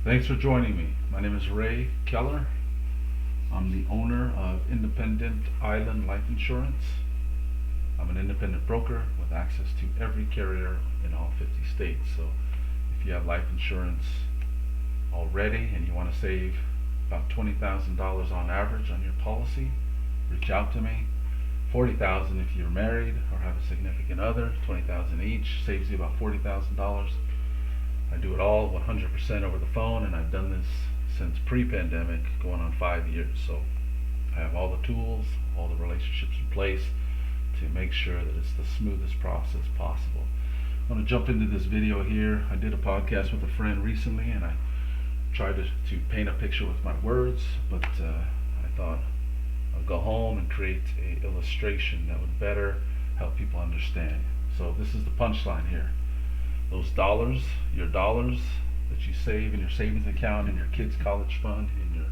Thanks for joining me. My name is Ray Keller. I'm the owner of Independent Island Life Insurance. I'm an independent broker with access to every carrier in all 50 states. So if you have life insurance already and you want to save about $20,000 on average on your policy, reach out to me. $40,000 if you're married or have a significant other. $20,000 each saves you about $40,000. I do it all 100% over the phone, and I've done this since pre-pandemic, going on 5 years. So I have all the tools, all the relationships in place to make sure that it's the smoothest process possible. I'm going to jump into this video here. I did a podcast with a friend recently, and I tried to paint a picture with my words, but I thought I'd go home and create an illustration that would better help people understand. So this is the punchline here. Those dollars, your dollars that you save in your savings account, in your kids' college fund, in your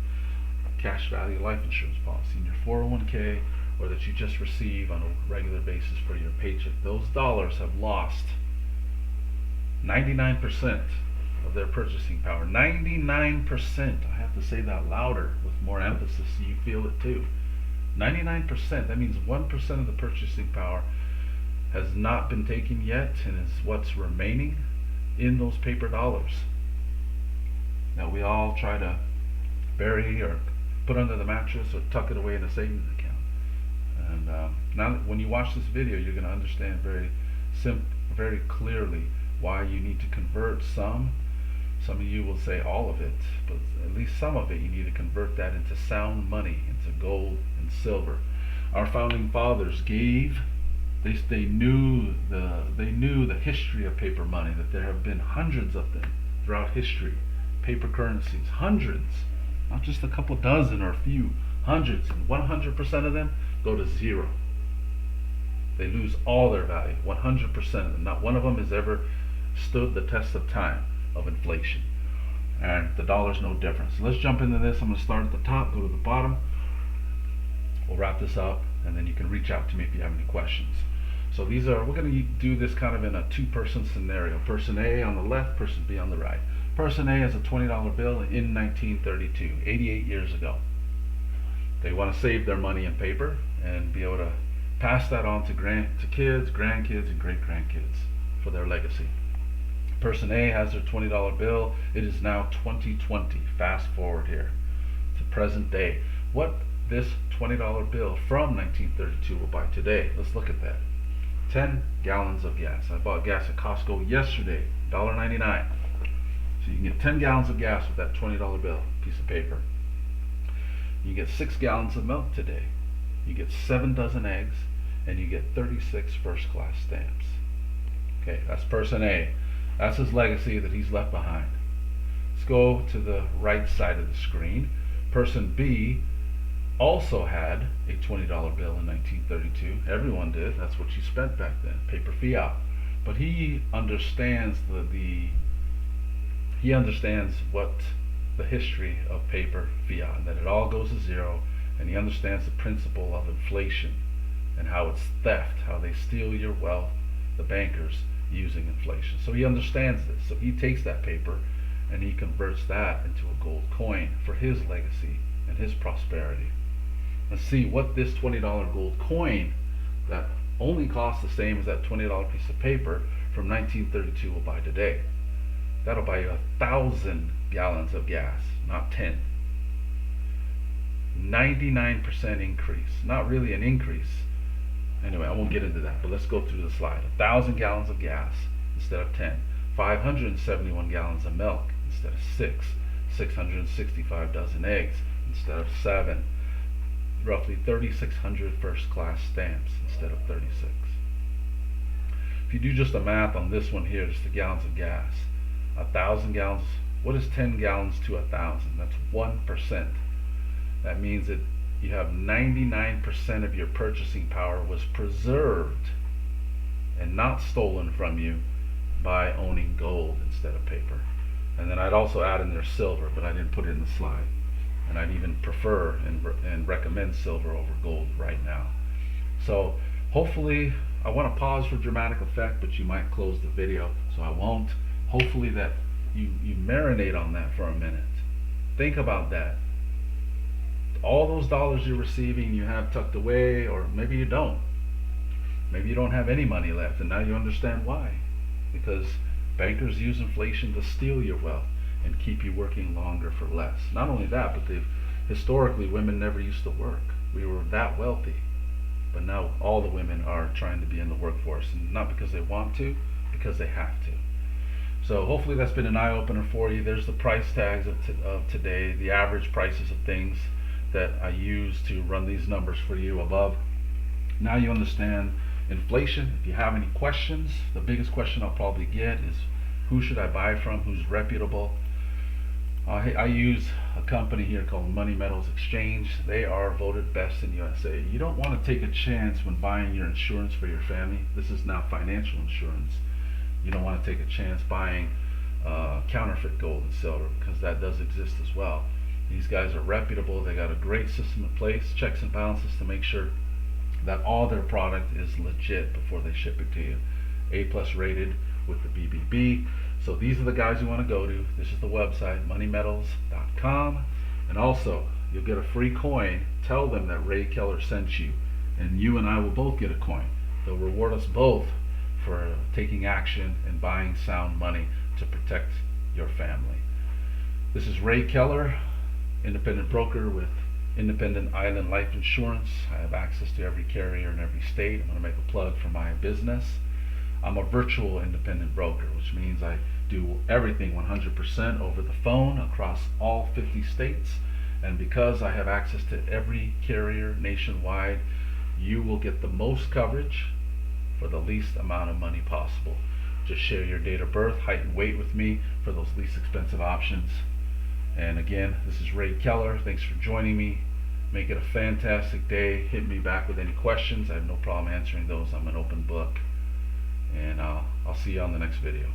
cash value life insurance policy, in your 401k, or that you just receive on a regular basis for your paycheck, those dollars have lost 99% of their purchasing power. 99%. I have to say that louder with more emphasis so you feel it too. 99%. That means 1% of the purchasing power has not been taken yet, and is what's remaining in those paper dollars. Now we all try to bury or put under the mattress or tuck it away in a savings account. And now that when you watch this video, you're going to understand very clearly why you need to convert some. Some of you will say all of it, but at least some of it you need to convert that into sound money, into gold and silver. Our founding fathers gave. They knew the history of paper money, that there have been hundreds of them throughout history. Paper currencies, hundreds, not just a couple dozen or a few, hundreds, and 100% of them go to zero. They lose all their value, 100% of them. Not one of them has ever stood the test of time of inflation. And the dollar's no different. So let's jump into this. I'm going to start at the top, go to the bottom. We'll wrap this up, and then you can reach out to me if you have any questions. So we're going to do this kind of in a two-person scenario. Person A on the left, person B on the right. Person A has a $20 bill in 1932, 88 years ago. They want to save their money in paper and be able to pass that on to kids, grandkids, and great-grandkids for their legacy. Person A has their $20 bill. It is now 2020. Fast forward here to present day. What this $20 bill from 1932 will buy today? Let's look at that. 10 gallons of gas. I bought gas at Costco yesterday, $1.99. So you can get 10 gallons of gas with that $20 bill, piece of paper. You get 6 gallons of milk today. You get 7 dozen eggs, and you get 36 first-class stamps. Okay, that's person A. That's his legacy that he's left behind. Let's go to the right side of the screen. Person B also had a $20 bill in 1932. Everyone did. That's what you spent back then, paper fiat. But he understands he understands what the history of paper fiat, and that it all goes to zero, and he understands the principle of inflation and how it's theft, how they steal your wealth, the bankers, using inflation. So he understands this. So he takes that paper and he converts that into a gold coin for his legacy and his prosperity. Let's see what this $20 gold coin that only costs the same as that $20 piece of paper from 1932 will buy today. That'll buy you 1,000 gallons of gas, not 10. 99% increase. Not really an increase. Anyway, I won't get into that, but let's go through the slide. 1,000 gallons of gas instead of 10. 571 gallons of milk instead of 6. 665 dozen eggs instead of 7. Roughly 3,600 first-class stamps instead of 36. If you do just the math on this one here, just the gallons of gas, 1,000 gallons, what is 10 gallons to 1,000? That's 1%. That means that you have 99% of your purchasing power was preserved and not stolen from you by owning gold instead of paper. And then I'd also add in there silver, but I didn't put it in the slide. And I'd even prefer and recommend silver over gold right now. So hopefully, I want to pause for dramatic effect, but you might close the video, so I won't. Hopefully that you marinate on that for a minute. Think about that. All those dollars you're receiving, you have tucked away, or maybe you don't. Maybe you don't have any money left, and now you understand why. Because bankers use inflation to steal your wealth and keep you working longer for less. Not only that, but historically, women never used to work. We were that wealthy. But now all the women are trying to be in the workforce, and not because they want to, because they have to. So hopefully that's been an eye-opener for you. There's the price tags of today, the average prices of things that I use to run these numbers for you above. Now you understand inflation. If you have any questions, the biggest question I'll probably get is, who should I buy from? Who's reputable? I use a company here called Money Metals Exchange. They are voted best in USA. You don't want to take a chance when buying your insurance for your family. This is now financial insurance. You don't want to take a chance buying counterfeit gold and silver, because that does exist as well. These guys are reputable. They got a great system in place, checks and balances to make sure that all their product is legit before they ship it to you. A+ rated with the BBB. So these are the guys you want to go to. This is the website, moneymetals.com. And also, you'll get a free coin. Tell them that Ray Keller sent you, and you and I will both get a coin. They'll reward us both for taking action and buying sound money to protect your family. This is Ray Keller, independent broker with Independent Island Life Insurance. I have access to every carrier in every state. I'm going to make a plug for my business. I'm a virtual independent broker, which means I do everything 100% over the phone across all 50 states. And because I have access to every carrier nationwide, you will get the most coverage for the least amount of money possible. Just share your date of birth, height, and weight with me for those least expensive options. And again, this is Ray Keller. Thanks for joining me. Make it a fantastic day. Hit me back with any questions. I have no problem answering those. I'm an open book. And I'll see you on the next video.